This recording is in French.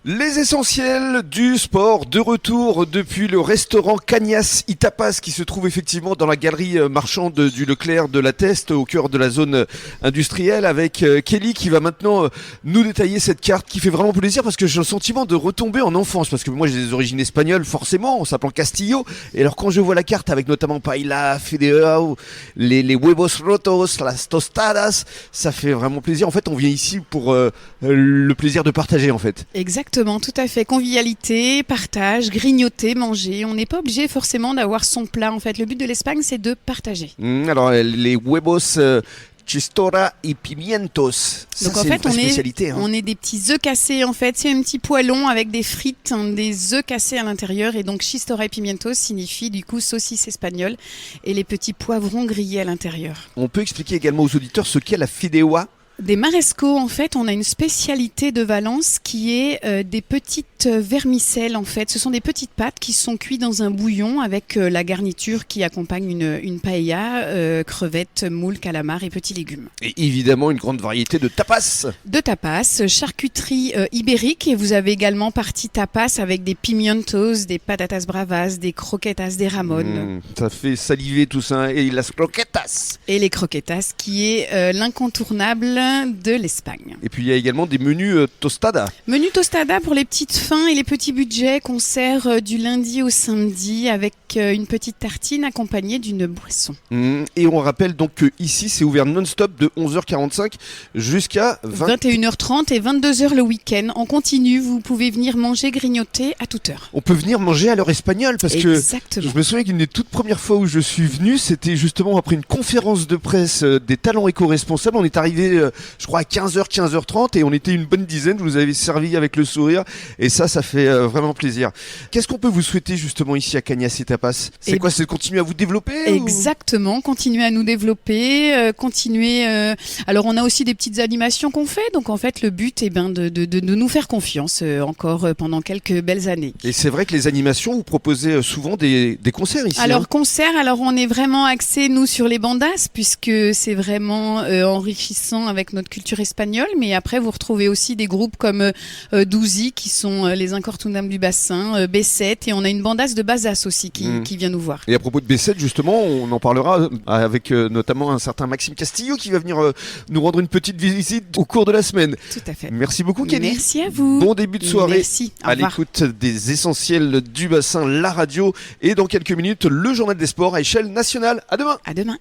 Les essentiels du sport de retour depuis le restaurant Cañas y Tapas qui se trouve effectivement dans la galerie marchande du Leclerc de la Teste au cœur de la zone industrielle avec Kelly qui va maintenant nous détailler cette carte qui fait vraiment plaisir parce que j'ai le sentiment de retomber en enfance parce que moi j'ai des origines espagnoles forcément en s'appelant Castillo et alors quand je vois la carte avec notamment paella, fideo, les huevos rotos, las tostadas, ça fait vraiment plaisir. En fait on vient ici pour le plaisir de partager en fait. Exactement, tout à fait. Convivialité, partage, grignoter, manger. On n'est pas obligé forcément d'avoir son plat. En fait, le but de l'Espagne, c'est de partager. Alors les huevos chistorra y pimientos. Ça, Donc en c'est fait, une vraie spécialité. on est des petits œufs cassés. En fait, c'est un petit poêlon avec des frites, des œufs cassés à l'intérieur. Et donc chistorra y pimientos signifie du coup saucisse espagnole et les petits poivrons grillés à l'intérieur. On peut expliquer également aux auditeurs ce qu'est la fideuà. Des marescos, en fait, on a une spécialité de Valence qui est des petites vermicelles, en fait. Ce sont des petites pâtes qui sont cuites dans un bouillon avec la garniture qui accompagne une paella, crevettes, moules, calamars et petits légumes. Et évidemment une grande variété de tapas. De tapas, charcuterie ibérique et vous avez également partie tapas avec des pimientos, des patatas bravas, des croquetas, des ramones. Ça fait saliver tout ça. Et las croquetas. Et les croquetas qui est l'incontournable de l'Espagne. Et puis il y a également des menus tostada. Menu tostada pour les petites fins et les petits budgets qu'on sert du lundi au samedi avec une petite tartine accompagnée d'une boisson. Et on rappelle donc que ici c'est ouvert non-stop de 11h45 jusqu'à 21h30 et 22h le week-end. En continu, vous pouvez venir manger, grignoter à toute heure. On peut venir manger à l'heure espagnole parce Exactement. que je me souviens qu'une des toutes premières fois où je suis venu, c'était justement après une conférence de presse des talents éco-responsables. On est arrivé, je crois, à 15h, 15h30 et on était une bonne dizaine. Vous avez servi avec le sourire et ça fait vraiment plaisir. Qu'est-ce qu'on peut vous souhaiter justement ici à Cañas y Tapas ? C'est quoi ? C'est de continuer à vous développer ? Exactement, continuer à nous développer, continuer. Alors on a aussi des petites animations qu'on fait, donc en fait le but est de nous faire confiance encore pendant quelques belles années. Et c'est vrai que les animations, vous proposez souvent des concerts ici. Alors alors on est vraiment axé nous sur les bandas puisque c'est vraiment enrichissant avec notre culture espagnole, mais après vous retrouvez aussi des groupes comme Douzi qui sont les incontournables du bassin, B7 et on a une bandasse de Bazas aussi qui vient nous voir. Et à propos de B7 justement, on en parlera avec notamment un certain Maxime Castillo qui va venir nous rendre une petite visite au cours de la semaine. Tout à fait. Merci beaucoup Kelly. Merci à vous. Bon début de soirée. Merci. Au revoir. À l'écoute des essentiels du bassin, la radio et dans quelques minutes le journal des sports à échelle nationale. À demain. À demain.